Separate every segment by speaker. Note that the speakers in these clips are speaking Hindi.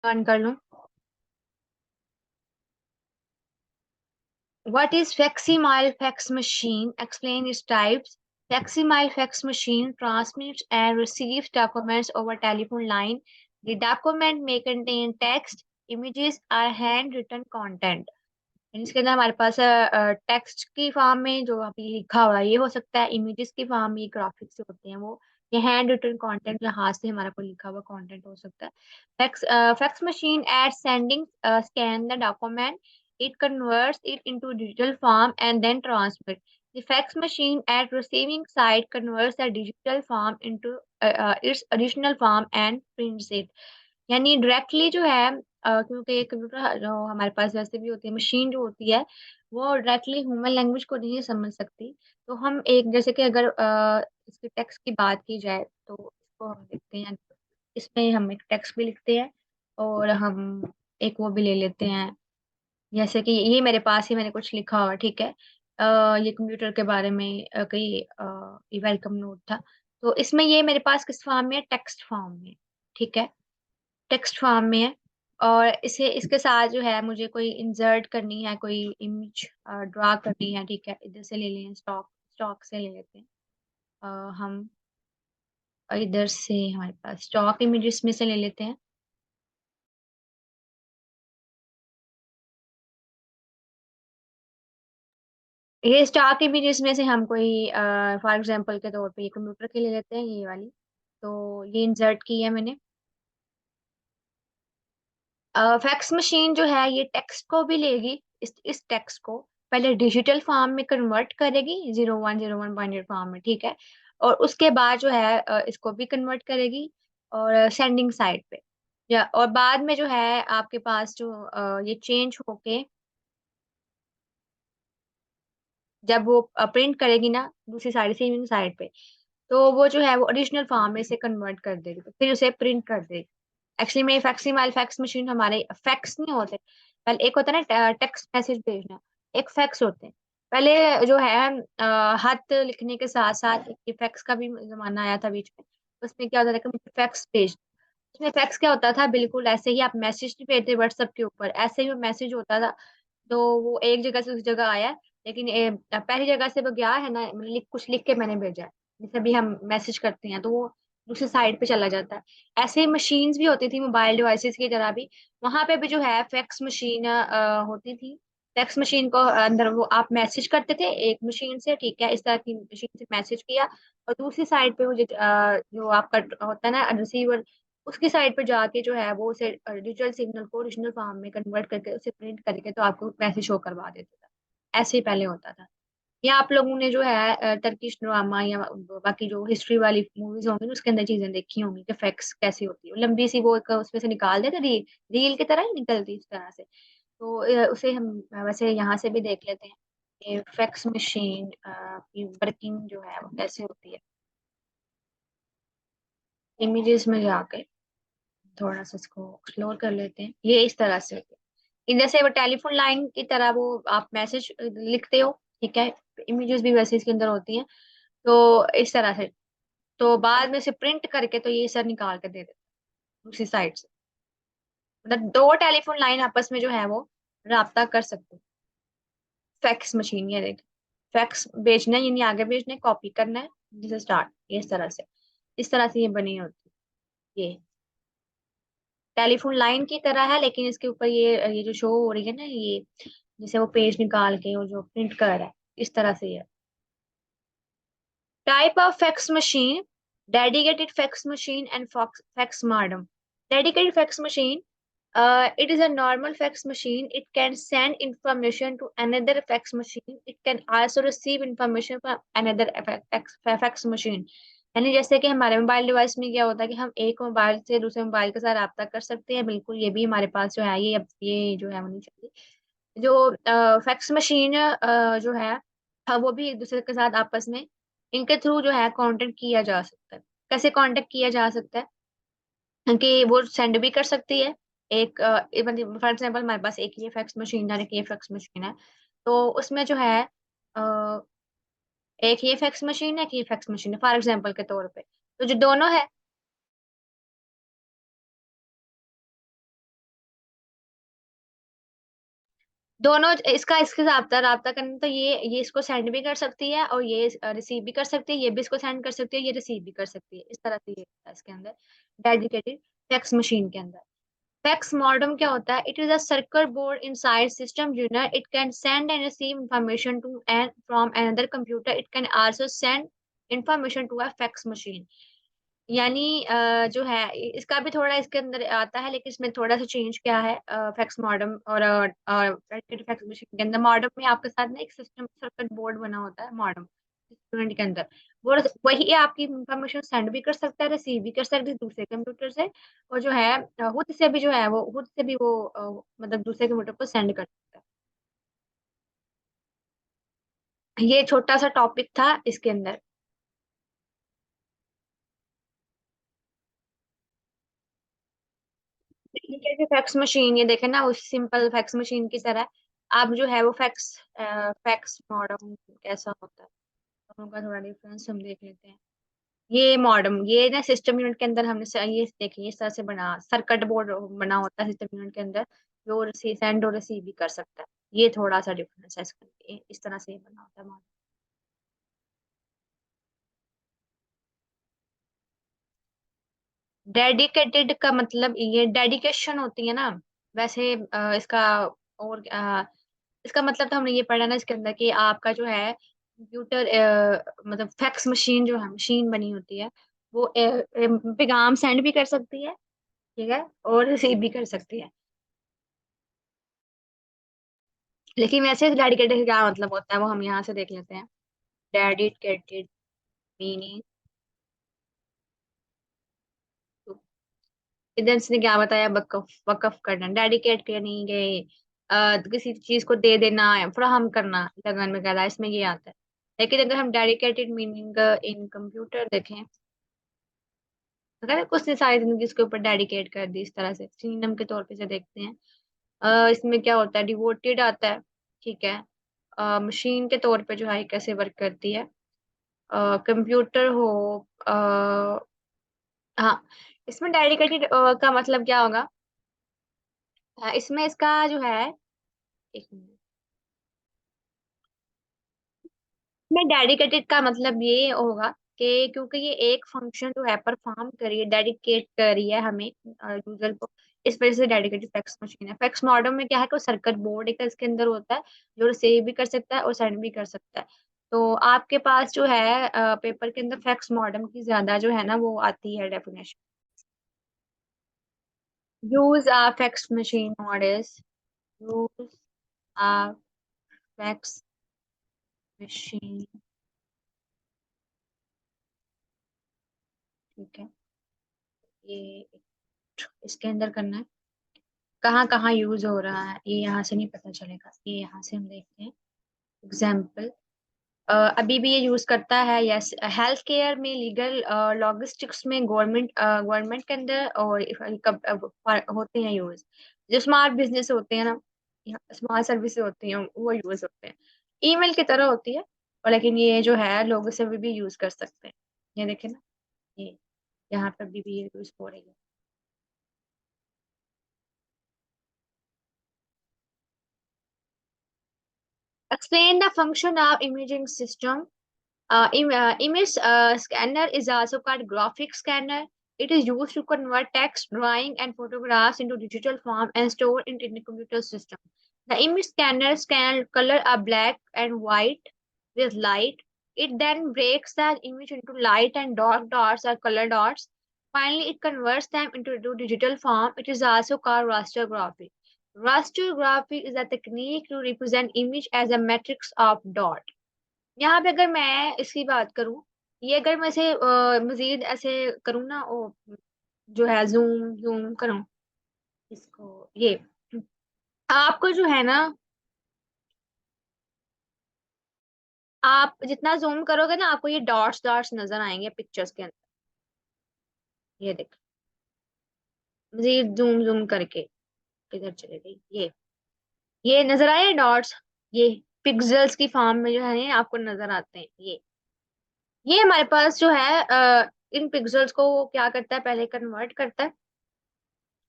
Speaker 1: ऑन कर लूं। What is facsimile fax machine? Explain its types. Facsimile fax machine transmits and receives documents over telephone line. The document may contain text, images, or handwritten content. इसके अंदर हमारे पास टेक्स्ट की फॉर्म में जो अभी लिखा हुआ है ये हो सकता है, इमेजेस की फॉर्म में ग्राफिक्स होते हैं वो, ये हैंड रिटन कंटेंट या हाथ से हमारा कोई लिखा हुआ कंटेंट हो सकता है। Fax machine eight sending scan the document, it converts it into digital form and then transmit. The fax machine at receiving side converts the digital form into its original form and prints it. यानी डायरेक्टली जो है क्योंकि ये कंप्यूटर जो हमारे पास वैसे भी होती है, मशीन जो होती है वो डायरेक्टली ह्यूमन लैंग्वेज को नहीं समझ सकती। तो हम एक जैसे कि अगर इसके टेक्स्ट की बात की जाए तो इसको हम लिखते हैं, इसमें हम एक टेक्स्ट भी लिखते हैं और हम एक वो भी ले लेते हैं। जैसे कि ये मेरे पास ही मैंने कुछ लिखा हुआ, ठीक है। ये कंप्यूटर के बारे में कई वेलकम नोट था। तो इसमें ये मेरे पास किस फॉर्म में है, टेक्स्ट फॉर्म में, ठीक है, टेक्स्ट फॉर्म में है। और इसे इसके साथ जो है मुझे कोई इंसर्ट करनी है, कोई इमेज ड्रा करनी है, ठीक है। इधर से ले लें, स्टॉक स्टॉक से ले लेते हैं हम। इधर से हमारे पास स्टॉक इमेजेस में से ले लेते हैं। ये स्टॉक इमेजेस में से हम कोई फॉर एग्जांपल के तौर पे ये कंप्यूटर की ले लेते हैं, ये वाली। तो ये इंसर्ट की है मैंने। फैक्स मशीन जो है ये टेक्स्ट को भी लेगी, इस टेक्स्ट को पहले डिजिटल फॉर्म में कन्वर्ट करेगी, 0101 बाइनरी फॉर्म में, ठीक है। और उसके बाद जो है इसको भी कन्वर्ट करेगी और सेंडिंग साइड पे, या और बाद में जो है आपके पास जो ये चेंज होके जब वो प्रिंट करेगी ना दूसरी साइड, सेविंग साइड पे, तो वो जो है वो ओरिजिनल फॉर्म में से कन्वर्ट कर देगी, तो फिर उसे प्रिंट कर देगी। एक्चुअली में फैक्सिमाइल फैक्स मशीन हमारे फैक्स नहीं होते। पहले एक होता है ना टेक्स्ट मैसेज भेजना, एक फैक्स होते हैं। पहले जो है हाथ लिखने के साथ साथ एक फैक्स का भी जमाना आया था बीच में। उसमें क्या होता था कि मुझे फैक्स भेज, उसमें फैक्स क्या होता था, बिल्कुल ऐसे ही आप मैसेज नहीं भेजते व्हाट्सएप के ऊपर, ऐसे ही वो मैसेज होता था। तो वो एक जगह से उस जगह आया है, लेकिन पहली जगह से वो गया है ना, मतलब कुछ लिख के मैंने भेजा है, जैसे भी हम मैसेज करते हैं तो वो दूसरी साइड पे चला जाता है। ऐसे ही मशीन्स भी होती थी मोबाइल डिवाइसेस की तरह भी, वहां पे भी जो है फैक्स मशीन होती थी। फैक्स मशीन को अंदर वो आप मैसेज करते थे एक मशीन से, ठीक है, इस तरह की मशीन से मैसेज किया, और दूसरी साइड पे वो जो आपका होता है ना रिसीवर, उसकी साइड पे जाके जो है वो उसे डिजिटल सिग्नल को ओरिजिनल फॉर्म में कन्वर्ट करके उसे प्रिंट करके तो आपको मैसेज शो करवा देता था। ऐसे ही पहले होता था। या आप लोगों ने जो है टर्किश ड्रामा या बाकी जो हिस्ट्री वाली मूवीज होंगी उसके अंदर चीजें देखी होंगी कि फैक्स कैसी होती है, लंबी सी वो एक उसमें से निकाल देते, रील रील की तरह ही निकलती इस तरह से। तो उसे हम वैसे यहाँ से भी देख लेते हैं कि फैक्स मशीन की वर्किंग जो है वो कैसे होती है। इमेजेस में जाके थोड़ा सा इसको एक्सप्लोर कर लेते हैं, ये इस तरह से होती है। जैसे वो टेलीफोन लाइन की तरह वो आप मैसेज लिखते हो, ठीक है, इमेजेस भी वैसे इसके अंदर होती हैं। तो इस तरह से, तो बाद में से प्रिंट करके तो ये सर निकाल के दे देते हैं दूसरी साइड से। मतलब दो टेलीफोन लाइन आपस में जो है वो राब्ता कर सकते हैं। फैक्स मशीन ये देख, फैक्स भेजना है, यानी आगे भेजना है, कॉपी करना है, जैसे स्टार्ट, ये इस तरह से ये बनी होती है। ये टेलीफोन लाइन की तरह है, लेकिन इसके ऊपर ये जो शो हो रही है ना, ये जैसे वो पेज निकाल के और जो प्रिंट कर रहा है, इस तरह से ये type of fax machine, dedicated fax machine and fax modem. Dedicated fax machine, it is a normal fax machine. It can send information to another fax machine. It can also receive information from another fax machine. यानी जैसे कि हमारे मोबाइल डिवाइस में क्या होता है कि हम एक मोबाइल से दूसरे मोबाइल के साथ रब्ता कर सकते हैं, बिल्कुल ये भी हमारे पास जो है ये अब ये जो है होनी चाहिए। जो फैक्स मशीन जो है, हाँ, वो भी एक दूसरे के साथ आपस में इनके थ्रू जो है कांटेक्ट किया जा सकता है। कैसे कांटेक्ट किया जा सकता है कि वो सेंड भी कर सकती है। एक फॉर एग्जाम्पल हमारे पास एक ये फैक्स मशीन है, एक ये फैक्स मशीन है। तो उसमें जो है अ, एक ये फैक्स मशीन है, एक ये फैक्स मशीन है, फॉर एग्जाम्पल के तौर पे। तो जो दोनों है दोनों इसका इसके साथ राब्ता करना, तो ये इसको सेंड भी कर सकती है और ये रिसीव भी कर सकती है, ये भी इसको सेंड कर सकती है, ये रिसीव भी कर सकती है, इस तरह से ये होता है इसके अंदर डेडिकेटेड फैक्स मशीन के अंदर। फैक्स मॉडेम क्या होता है? It is a circuit board inside system unit, it can send and receive information to and from another computer, it can also send information to a fax machine. यानी जो है इसका भी थोड़ा इसके अंदर आता है, लेकिन इसमें थोड़ा सा चेंज क्या है फैक्स मॉडेम और फैक्स मशीन के अंदर। मॉडेम में आपके साथ ना एक सिस्टम सर्किट बोर्ड बना होता है मॉडेम स्टूडेंट के अंदर, वो वही आपकी इंफॉर्मेशन सेंड भी कर सकता है, रिसीव भी कर सकता है दूसरे कंप्यूटर से, और जो है खुद से भी जो है वो खुद से भी वो मतलब दूसरे कंप्यूटर को सेंड कर सकता है। ये छोटा सा टॉपिक था इसके अंदर। ठीक है, फैक्स मशीन ये देखे ना उस सिंपल फैक्स मशीन की तरह, अब जो है वो फैक्स फैक्स मॉडम कैसा होता है, दोनों का थोड़ा डिफरेंस हम देख लेते हैं। ये मॉडम ये ना सिस्टम यूनिट के अंदर हमने ये देखिए इस तरह से बना सर्किट बोर्ड बना होता है सिस्टम यूनिट के अंदर, जो सेंड और रिसीव भी कर सकता है। ये थोड़ा सा डिफरेंस है इसका, इस तरह से ये बना होता है मॉडम। डेडिकेटेड का मतलब ये डेडिकेशन होती है ना, वैसे इसका और इसका मतलब तो हमने ये पढ़ा ना इसके अंदर कि आपका जो है कंप्यूटर मतलब फैक्स मशीन जो है मशीन बनी होती है, वो पैगाम सेंड भी कर सकती है, ठीक है, और रिसीव भी कर सकती है। लेकिन वैसे डेडिकेटेड क्या मतलब होता है वो हम यहाँ से देख लेते हैं। डेडिकेटेड मीनिंग, इधर से क्या बताया, वकफ वकफ करना, डेडिकेट करनी गए किसी चीज को दे देना, फराहम करना, लगन वगैरह इसमें ये आता है। लेकिन अगर हम डेडिकेटेड मीनिंग इन कंप्यूटर देखें, अगर उसने सारी जिंदगी इसके ऊपर डेडिकेट कर दी, इस तरह से सिनोनिम के तौर पे से देखते हैं। इसमें क्या होता है, डिवोटेड आता है, ठीक है। मशीन के तौर पे जो है कैसे वर्क करती है, कंप्यूटर हो, आ, हाँ, इसमें डेडिकेटेड का मतलब क्या होगा, इसमें इसका जो है, एक मिनट, में डेडिकेटेड का मतलब ये होगा कि क्योंकि ये एक फंक्शन जो है परफॉर्म करिए डेडिकेट करिए हमें यूजर को, इस वजह से डेडिकेटेड फैक्स मशीन है। फैक्स मॉडल में क्या है कि सर्किट बोर्ड एक इसके अंदर होता है, जो सेव भी कर सकता है और सेंड भी कर सकता है। तो आपके पास जो है पेपर के अंदर फैक्स मॉडम की ज्यादा जो है ना वो आती है डेफिनेशन। यूज आ फैक्स मशीन मॉडल्स, यूज आ फैक्स मशीन, ठीक है, ये इसके अंदर करना है। कहाँ कहाँ यूज हो रहा है ये यहाँ से नहीं पता चलेगा, ये यहाँ से हम देखते हैं। एग्जाम्पल, अभी भी ये यूज करता है, यस, हेल्थ केयर में, लीगल लॉजिस्टिक्स में, गवर्नमेंट गवर्नमेंट के अंदर, और होते हैं यूज। जो स्मार्ट बिजनेस होते हैं ना, स्मार्ट सर्विस होती हैं वो यूज होते हैं। ईमेल की तरह होती है, और लेकिन ये जो है लोग इसे भी यूज कर सकते हैं। ये देखें ना, ये यहाँ पर भी ये यूज हो रही है। Explain the function of imaging system. Image scanner is also called graphic scanner. It is used to convert text, drawing, and photographs into digital form and store it in the computer system. The image scanner scan color are black and white with light. It then breaks the image into light and dark dots or color dots. Finally, it converts them into digital form. It is also called rasterography. Rasterography is a technique to represent image as a matrix of dot. यहाँ पे अगर मैं इसकी बात करूं, ये अगर मैं इसे मजीद ऐसे करूँ ना, जो है जूम जूम करूँ इसको, ये आपको जो है ना, आप जितना जूम करोगे ना आपको ये डॉट्स डॉट्स नजर आएंगे पिक्चर्स के अंदर। ये देख, मजीद जूम जूम करके किधर चले गई, ये नजर आए डॉट्स, ये पिक्सेल्स की फॉर्म में जो है ये आपको नजर आते हैं। ये हमारे पास जो है इन पिक्सेल्स को वो क्या करता है, पहले कन्वर्ट करता है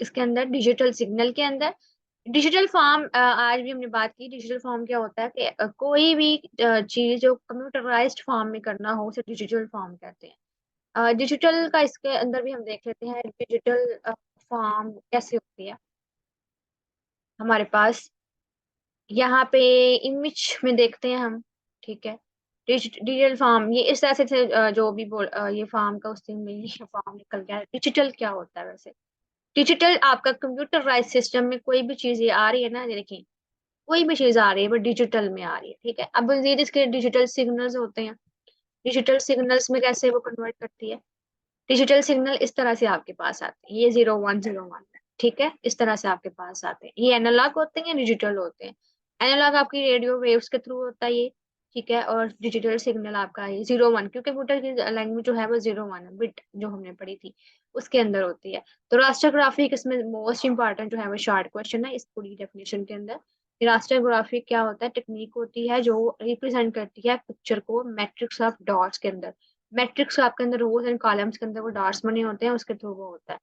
Speaker 1: इसके अंदर डिजिटल सिग्नल के अंदर। डिजिटल फॉर्म, आज भी हमने बात की डिजिटल फॉर्म क्या होता है कि कोई भी चीज जो कंप्यूटराइज्ड फॉर्म में करना हो उसे डिजिटल फॉर्म कहते हैं। डिजिटल का इसके अंदर भी हम देख लेते हैं डिजिटल फॉर्म कैसे होती है हमारे पास। यहाँ पे इमेज में देखते हैं हम, ठीक है। डिजिटल फॉर्म ये इस तरह से जो भी ये फॉर्म का उससे में ये फॉर्म निकल गया। डिजिटल क्या होता है वैसे? डिजिटल आपका कंप्यूटराइज सिस्टम में कोई भी चीज ये आ रही है ना, ये देखिए कोई भी चीज आ रही है वो डिजिटल में आ रही है, ठीक है। अब ये जिसके डिजिटल सिग्नल्स होते हैं, डिजिटल सिग्नल्स में कैसे वो कन्वर्ट करती है। डिजिटल सिग्नल इस तरह से आपके पास आते हैं, ये 0101, ठीक है, इस तरह से आपके पास आते हैं। ये एनालॉग होते हैं या डिजिटल होते हैं? एनालॉग आपकी रेडियो वेव्स के थ्रू होता है ये, ठीक है। और डिजिटल सिग्नल आपका ये 01, क्योंकि कंप्यूटर की लैंग्वेज जो है वो 01 है, बिट जो हमने पढ़ी थी उसके अंदर होती है। तो रास्टर ग्राफिक इसमें मोस्ट इंपॉर्टेंट जो है वो शॉर्ट क्वेश्चन है इस पूरी डेफिनेशन के अंदर। रास्टर ग्राफिक क्या होता है? टेक्निक होती है जो रिप्रेजेंट करती है पिक्चर को मैट्रिक्स ऑफ डॉट्स के अंदर। मैट्रिक्स आपके अंदर रोज एंड कॉलम्स के अंदर वो डॉट्स बने होते हैं, उसके थ्रू वो होता है।